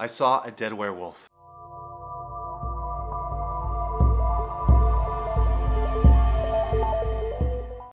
I saw a dead werewolf.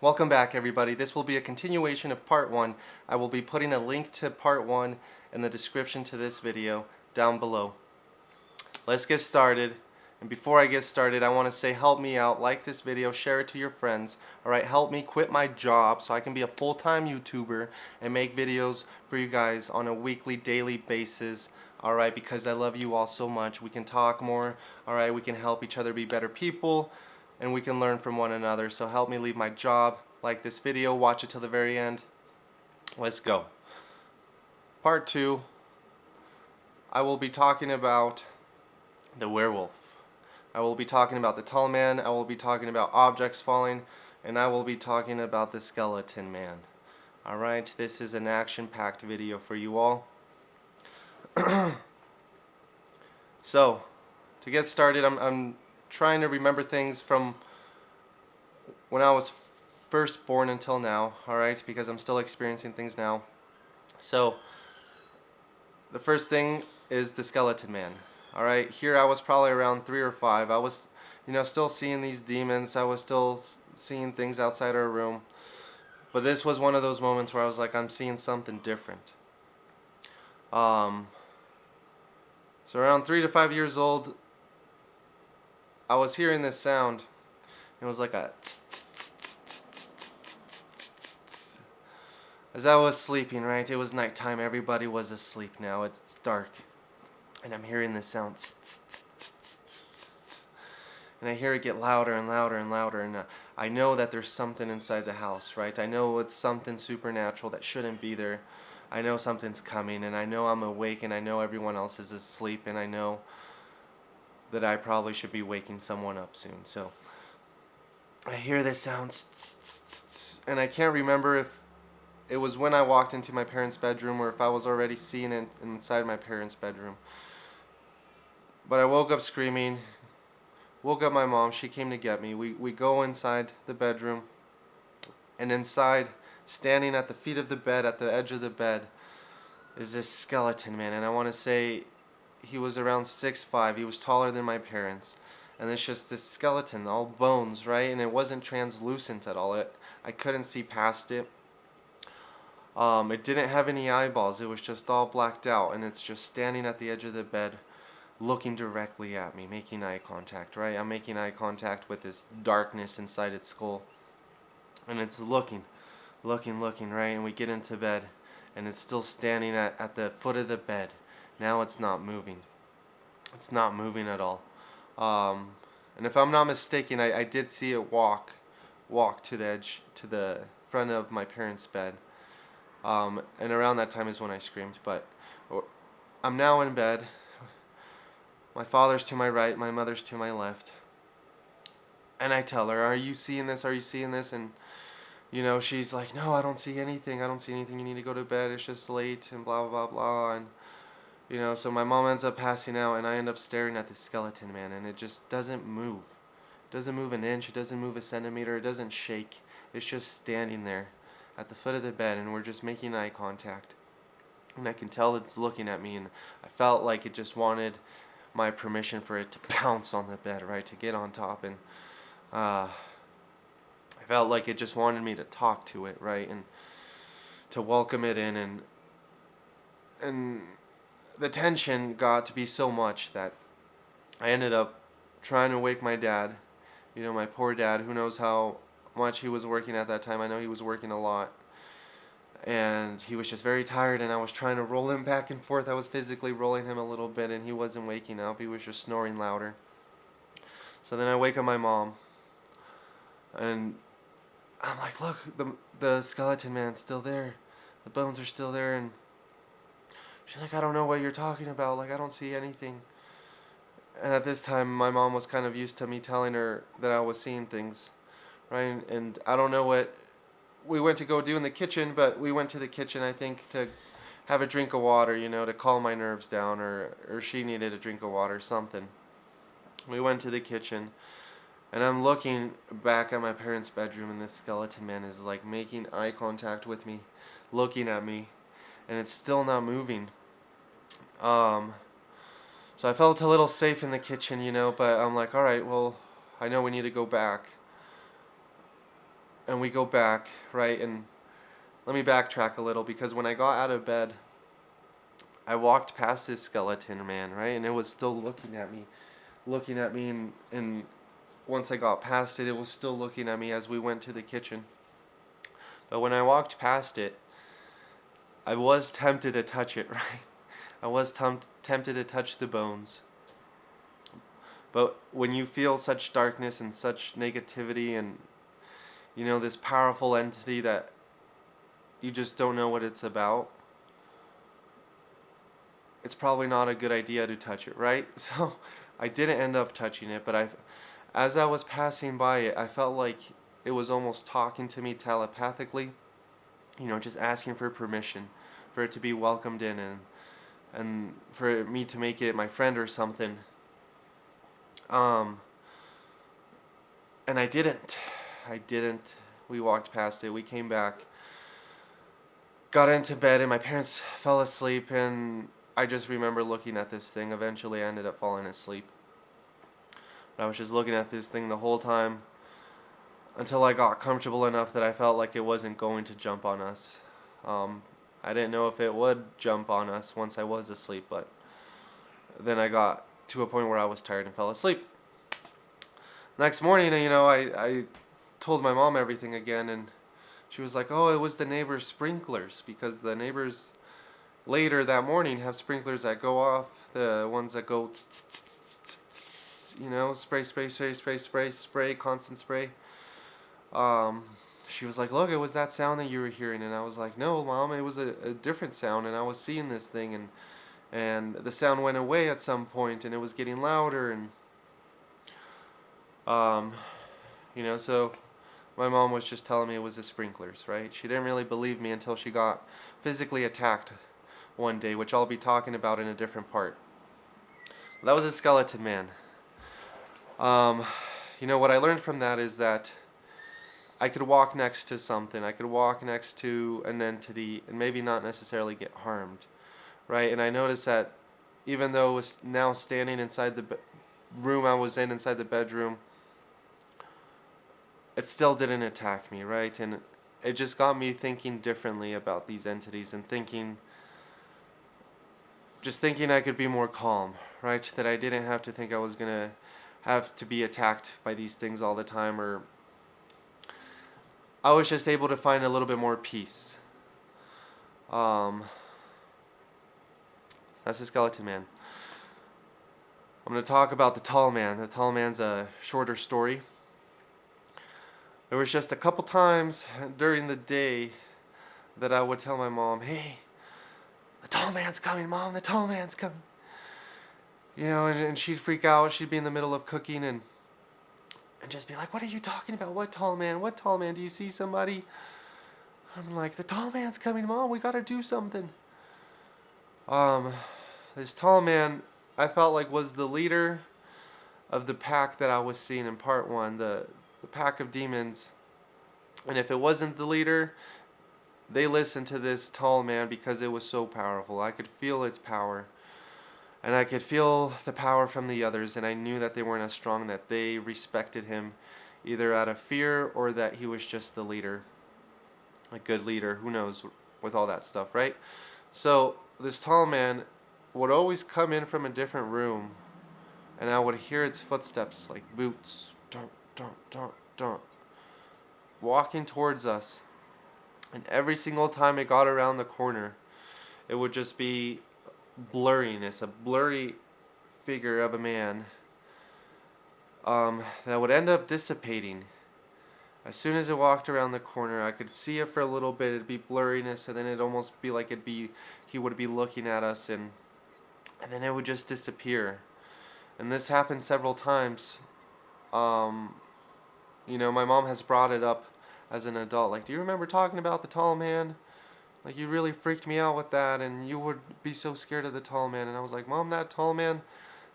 Welcome back, everybody. This will be a continuation of part 1. I will be putting a link to part 1 in the description to this video down below. Let's get started. And before I get started, I want to say help me out, like this video, share it to your friends. Alright, help me quit my job so I can be a full-time YouTuber and make videos for you guys on a weekly, daily basis. Alright, because I love you all so much. We can talk more. Alright, we can help each other be better people. And we can learn from one another. So help me leave my job. Like this video, watch it till the very end. Let's go. Part 2, I will be talking about the werewolf. I will be talking about the tall man, I will be talking about objects falling, and I will be talking about the skeleton man. Alright, this is an action-packed video for you all. So, to get started, I'm trying to remember things from when I was first born until now, alright, because I'm still experiencing things now. So, the first thing is the skeleton man. Alright, here I was probably around 3 or 5. I was, still seeing these demons. I was still seeing things outside our room. But this was one of those moments where I was like, I'm seeing something different. So around 3 to 5 years old, I was hearing this sound. It was like a tss, tss, tss, tss, tss, tss, tss, tss. As I was sleeping, right? It was nighttime. Everybody was asleep now. It's dark. And I'm hearing this sound. Tss, tss, tss, tss, tss, tss, tss. And I hear it get louder and louder and louder. And I know that there's something inside the house, right? I know it's something supernatural that shouldn't be there. I know something's coming. And I know I'm awake. And I know everyone else is asleep. And I know that I probably should be waking someone up soon. So I hear this sound. Tss, tss, tss, tss, tss. And I can't remember if it was when I walked into my parents' bedroom or if I was already seeing it inside my parents' bedroom. But I woke up screaming, woke up my mom. She came to get me. We go inside the bedroom, and inside, standing at the feet of the bed, at the edge of the bed, is this skeleton man. And I want to say he was around 6'5". He was taller than my parents. And it's just this skeleton, all bones, right? And it wasn't translucent at all. I couldn't see past it. It didn't have any eyeballs. It was just all blacked out. And it's just standing at the edge of the bed, looking directly at me, making eye contact, right? I'm making eye contact with this darkness inside its skull. And it's looking, right? And we get into bed, and it's still standing at the foot of the bed. Now it's not moving. It's not moving at all. And if I'm not mistaken, I did see it walk to the edge, to the front of my parents' bed. And around that time is when I screamed. But I'm now in bed. My father's to my right, my mother's to my left. And I tell her, are you seeing this? Are you seeing this? And, she's like, no, I don't see anything. I don't see anything. You need to go to bed. It's just late and blah, blah, blah. And, so my mom ends up passing out, and I end up staring at the skeleton man, and it just doesn't move. It doesn't move an inch. It doesn't move a centimeter. It doesn't shake. It's just standing there at the foot of the bed, and we're just making eye contact. And I can tell it's looking at me, and I felt like it just wanted my permission for it to pounce on the bed, right, to get on top. And I felt like it just wanted me to talk to it, right, and to welcome it in. And the tension got to be so much that I ended up trying to wake my dad, my poor dad. Who knows how much he was working at that time. I know he was working a lot. And he was just very tired, and I was trying to roll him back and forth. I was physically rolling him a little bit, and he wasn't waking up. He was just snoring louder. So then I wake up my mom, and I'm like, look, the skeleton man's still there. The bones are still there. And she's like, I don't know what you're talking about. Like, I don't see anything. And at this time, my mom was kind of used to me telling her that I was seeing things, right? And I don't know what we went to go do in the kitchen, but we went to the kitchen, I think, to have a drink of water, to calm my nerves down, or she needed a drink of water, something. We went to the kitchen, and I'm looking back at my parents' bedroom, and this skeleton man is like making eye contact with me, looking at me, and it's still not moving. So I felt a little safe in the kitchen, but I'm like, all right, well, I know we need to go back. And we go back, right? And let me backtrack a little, because when I got out of bed, I walked past this skeleton man, right? And it was still looking at me, and once I got past it, it was still looking at me as we went to the kitchen. But when I walked past it, I was tempted to touch it, right? I was tempted to touch the bones. But when you feel such darkness and such negativity and, this powerful entity that you just don't know what it's about, it's probably not a good idea to touch it, right? So I didn't end up touching it, but as I was passing by it, I felt like it was almost talking to me telepathically, just asking for permission, for it to be welcomed in, and for me to make it my friend or something. And I didn't. We walked past it. We came back, got into bed, and my parents fell asleep, and I just remember looking at this thing. Eventually I ended up falling asleep. But I was just looking at this thing the whole time until I got comfortable enough that I felt like it wasn't going to jump on us. I didn't know if it would jump on us once I was asleep, but then I got to a point where I was tired and fell asleep. Next morning, I told my mom everything again, and she was like, oh, it was the neighbor's sprinklers, because the neighbors later that morning have sprinklers that go off, the ones that go spray, constant spray. She was like, look, it was that sound that you were hearing. And I was like, no, Mom, it was a different sound, and I was seeing this thing, and the sound went away at some point, and it was getting louder, and so my mom was just telling me it was the sprinklers, right? She didn't really believe me until she got physically attacked one day, which I'll be talking about in a different part. That was a skeleton man. What I learned from that is that I could walk next to something. I could walk next to an entity and maybe not necessarily get harmed, right? And I noticed that even though it was now standing inside the room I was in, inside the bedroom, it still didn't attack me, right? And it just got me thinking differently about these entities, and thinking I could be more calm, right? That I didn't have to think I was going to have to be attacked by these things all the time, or I was just able to find a little bit more peace. That's the skeleton man. I'm going to talk about the tall man. The tall man's a shorter story. There was just a couple times during the day that I would tell my mom, hey, the tall man's coming, Mom, the tall man's coming. And she'd freak out. She'd be in the middle of cooking and just be like, what are you talking about? What tall man? What tall man? Do you see somebody? I'm like, the tall man's coming, Mom. We got to do something. This tall man, I felt like, was the leader of the pack that I was seeing in part one, the pack of demons. And if it wasn't the leader, they listened to this tall man because it was so powerful. I could feel its power. And I could feel the power from the others, and I knew that they weren't as strong, that they respected him either out of fear or that he was just the leader. A good leader, who knows, with all that stuff, right? So this tall man would always come in from a different room, and I would hear its footsteps, like boots, dun, dun, dun, dun, walking towards us. And every single time it got around the corner, it would just be blurriness, a blurry figure of a man that would end up dissipating. As soon as it walked around the corner, I could see it for a little bit. It'd be blurriness, and then it'd almost be like he would be looking at us, and then it would just disappear. And this happened several times. My mom has brought it up as an adult. Like, do you remember talking about the tall man? Like, you really freaked me out with that, and you would be so scared of the tall man. And I was like, Mom, that tall man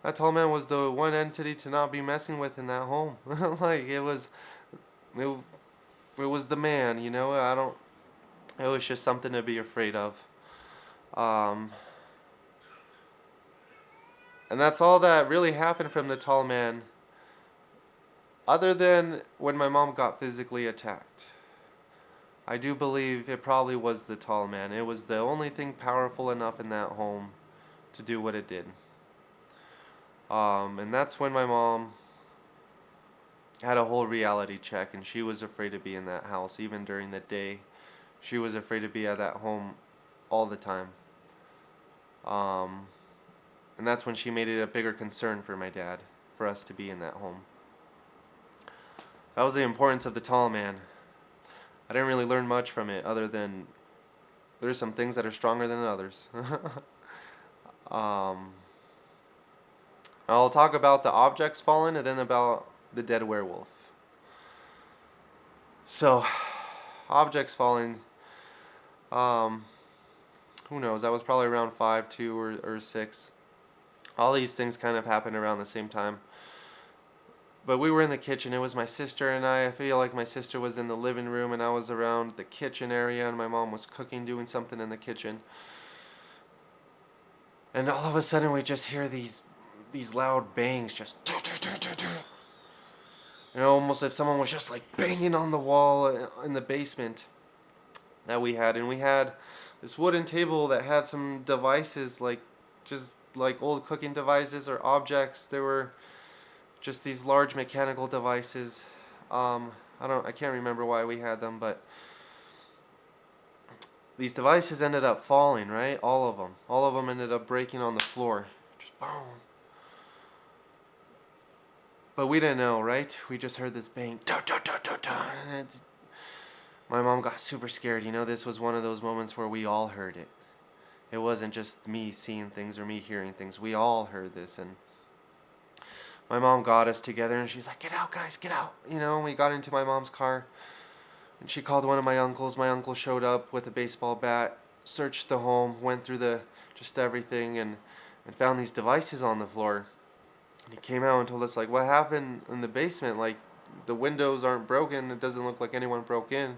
was the one entity to not be messing with in that home. Like, it was the man, it was just something to be afraid of. And And that's all that really happened from the tall man, other than when my mom got physically attacked. I do believe it probably was the tall man. It was the only thing powerful enough in that home to do what it did. And that's when my mom had a whole reality check, and she was afraid to be in that house, even during the day. She was afraid to be at that home all the time. Um, and that's when she made it a bigger concern for my dad, for us to be in that home. That was the importance of the tall man. I didn't really learn much from it, other than there's some things that are stronger than others. um, I'll talk about the objects fallen and then about the dead werewolf. So, objects falling. Um, who knows? That was probably around 5, 2, or 6. All these things kind of happened around the same time. But we were in the kitchen. It was my sister and I. I feel like my sister was in the living room and I was around the kitchen area, and my mom was cooking, doing something in the kitchen. And all of a sudden we just hear these loud bangs, just almost if someone was just like banging on the wall in the basement that we had. And we had this wooden table that had some devices, like just like old cooking devices or objects. There were just these large mechanical devices. I can't remember why we had them, but these devices ended up falling, right? All of them ended up breaking on the floor. Just boom. But we didn't know, right? We just heard this bang. And my mom got super scared. This was one of those moments where we all heard it. It wasn't just me seeing things or me hearing things. We all heard this. And my mom got us together and she's like, "Get out, guys, get out." We got into my mom's car and she called one of my uncles. My uncle showed up with a baseball bat, searched the home, went through just everything, and found these devices on the floor. And he came out and told us, like, what happened in the basement? Like, the windows aren't broken. It doesn't look like anyone broke in.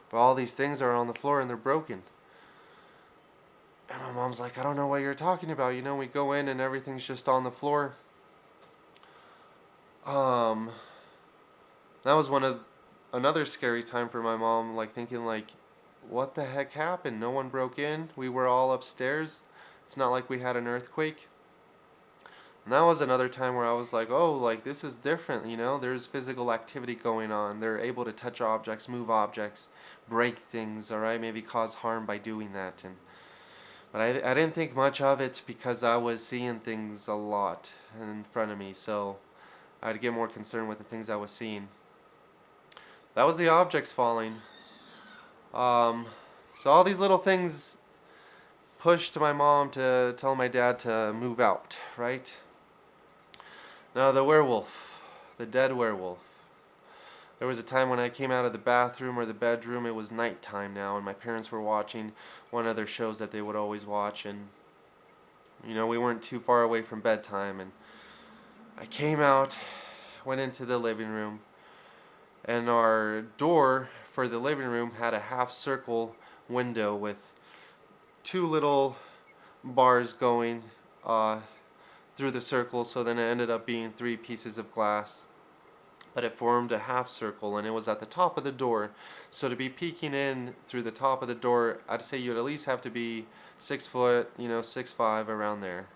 But all these things are on the floor and they're broken. And my mom's like, "I don't know what you're talking about." We go in and everything's just on the floor. That was another scary time for my mom, like thinking like, what the heck happened? No one broke in. We were all upstairs. It's not like we had an earthquake. And that was another time where I was like, oh, like this is different, there's physical activity going on. They're able to touch objects, move objects, break things, all right, maybe cause harm by doing that. But I didn't think much of it because I was seeing things a lot in front of me, so I'd get more concerned with the things I was seeing. That was the objects falling. So all these little things pushed my mom to tell my dad to move out, right? Now the werewolf, the dead werewolf. There was a time when I came out of the bathroom or the bedroom. It was nighttime now, and my parents were watching one of their shows that they would always watch, and we weren't too far away from bedtime, and I came out, went into the living room, and our door for the living room had a half circle window with two little bars going through the circle, so then it ended up being 3 pieces of glass. But it formed a half circle, and it was at the top of the door. So to be peeking in through the top of the door, I'd say you'd at least have to be 6 foot, 6'5", around there.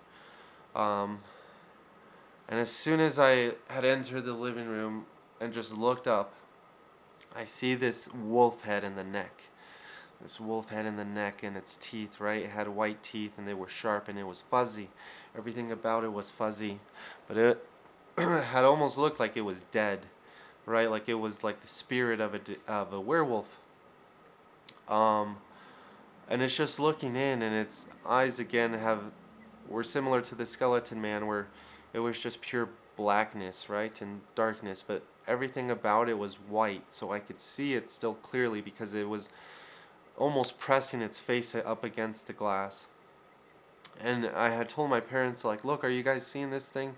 And as soon as I had entered the living room and just looked up, I see this wolf head in the neck. This wolf head in the neck, and its teeth, right? It had white teeth, and they were sharp, and it was fuzzy. Everything about it was fuzzy. But it had almost looked like it was dead, right? Like it was like the spirit of a werewolf. And it's just looking in, and its eyes again were similar to the skeleton man, where it was just pure blackness, right, and darkness. But everything about it was white, so I could see it still clearly because it was almost pressing its face up against the glass. And I had told my parents, like, "Look, are you guys seeing this thing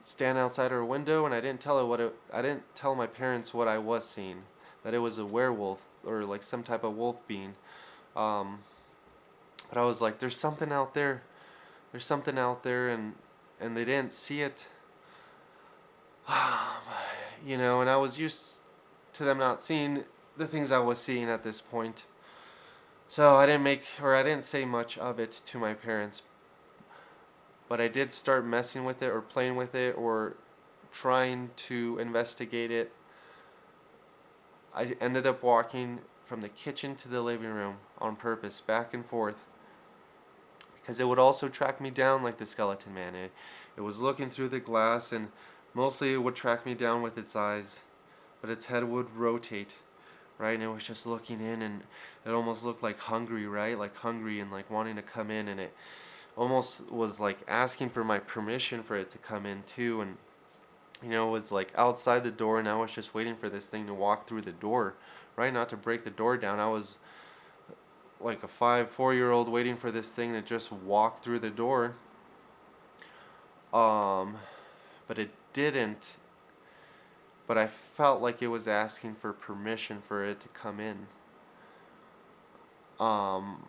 stand outside our window?" And I didn't tell my parents what I was seeing, that it was a werewolf or like some type of wolf being. But I was like, "There's something out there. There's something out there," and and they didn't see it. And I was used to them not seeing the things I was seeing at this point. So I didn't say much of it to my parents, but I did start messing with it or playing with it or trying to investigate it. I ended up walking from the kitchen to the living room on purpose, back and forth, because it would also track me down like the skeleton man. It was looking through the glass, and mostly it would track me down with its eyes, but its head would rotate, right? And it was just looking in, and it almost looked like hungry, right? Like hungry and like wanting to come in, and it almost was like asking for my permission for it to come in too. And it was like outside the door, and I was just waiting for this thing to walk through the door, right? Not to break the door down. I was like a 4-year-old waiting for this thing to just walk through the door. But it didn't. But I felt like it was asking for permission for it to come in. And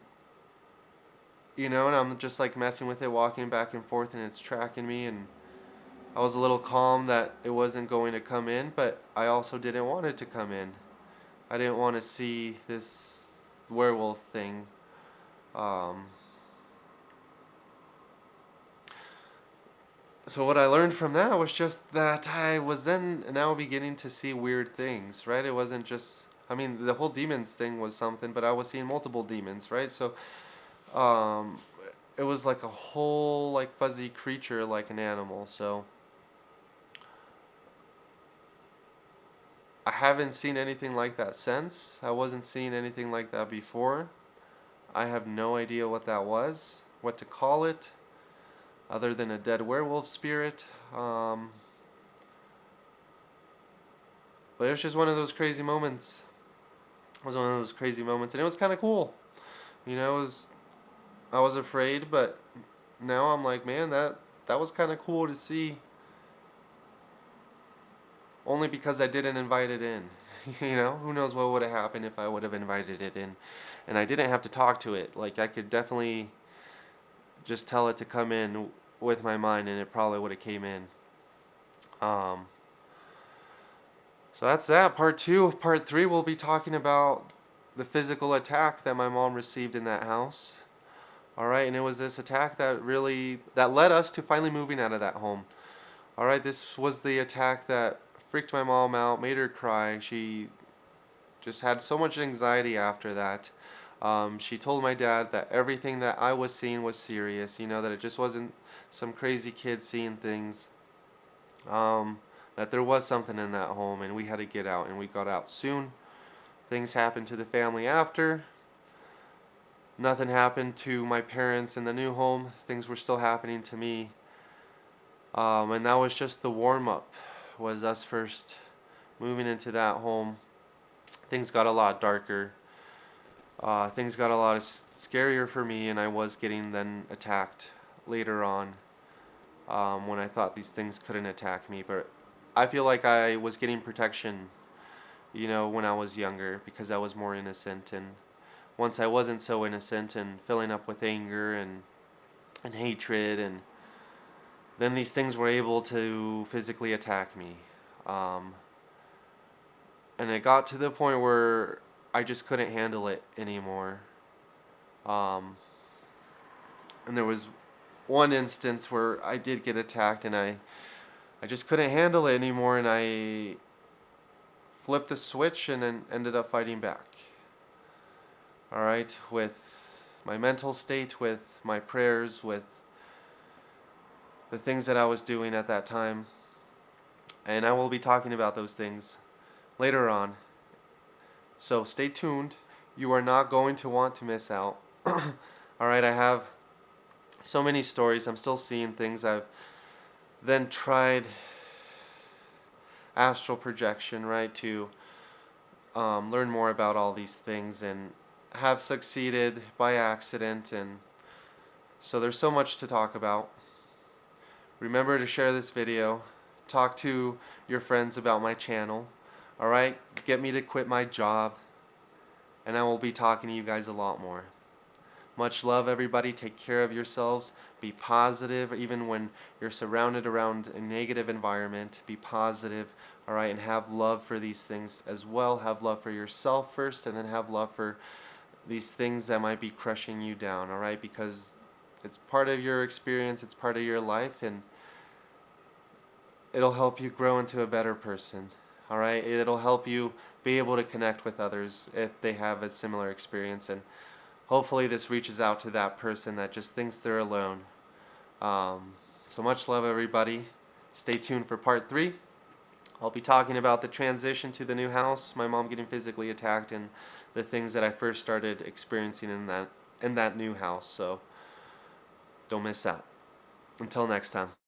I'm just like messing with it, walking back and forth, and it's tracking me, and I was a little calm that it wasn't going to come in, but I also didn't want it to come in. I didn't want to see this werewolf thing. So what I learned from that was just that I was then now beginning to see weird things, right? It wasn't just, the whole demons thing was something, but I was seeing multiple demons, right? So um, it was like a whole like fuzzy creature, like an animal. So I haven't seen anything like that since. I wasn't seeing anything like that before. I have no idea what that was, what to call it, other than a dead werewolf spirit. But it was just one of those crazy moments. It was one of those crazy moments, and it was kind of cool. I was afraid, but now I'm like, man, that was kind of cool to see. Only because I didn't invite it in. Who knows what would have happened if I would have invited it in, and I didn't have to talk to it. Like I could definitely just tell it to come in with my mind, and it probably would have came in. So that's that. Part 2. Part 3, we'll be talking about the physical attack that my mom received in that house. Alright, and it was this attack that led us to finally moving out of that home. Alright, this was the attack that freaked my mom out, made her cry. She just had so much anxiety after that. She told my dad that everything that I was seeing was serious, that it just wasn't some crazy kid seeing things. That there was something in that home, and we had to get out, and we got out soon. Things happened to the family after. Nothing happened to my parents in the new home. Things were still happening to me. And that was just the warm-up, was us first moving into that home. Things got a lot darker. Things got a lot scarier for me, and I was getting then attacked later on when I thought these things couldn't attack me. But I feel like I was getting protection, when I was younger, because I was more innocent. And once I wasn't so innocent and filling up with anger and hatred, and then these things were able to physically attack me. And it got to the point where I just couldn't handle it anymore. And there was one instance where I did get attacked, and I just couldn't handle it anymore, and I flipped the switch and then ended up fighting back. Alright, with my mental state, with my prayers, with the things that I was doing at that time. And I will be talking about those things later on. So stay tuned. You are not going to want to miss out. Alright, I have so many stories. I'm still seeing things. I've then tried astral projection, right, to learn more about all these things, and have succeeded by accident. And so there's so much to talk about. Remember to share this video. Talk to your friends about my channel. Alright? Get me to quit my job. And I will be talking to you guys a lot more. Much love, everybody. Take care of yourselves. Be positive, even when you're surrounded around a negative environment. Be positive, all right, and have love for these things as well. Have love for yourself first, and then have love for these things that might be crushing you down, all right, because it's part of your experience, it's part of your life, and it'll help you grow into a better person. All right, it'll help you be able to connect with others if they have a similar experience, and hopefully this reaches out to that person that just thinks they're alone. So much love, everybody. Stay tuned for part 3. I'll be talking about the transition to the new house, my mom getting physically attacked, and the things that I first started experiencing in that new house. So don't miss out. Until next time.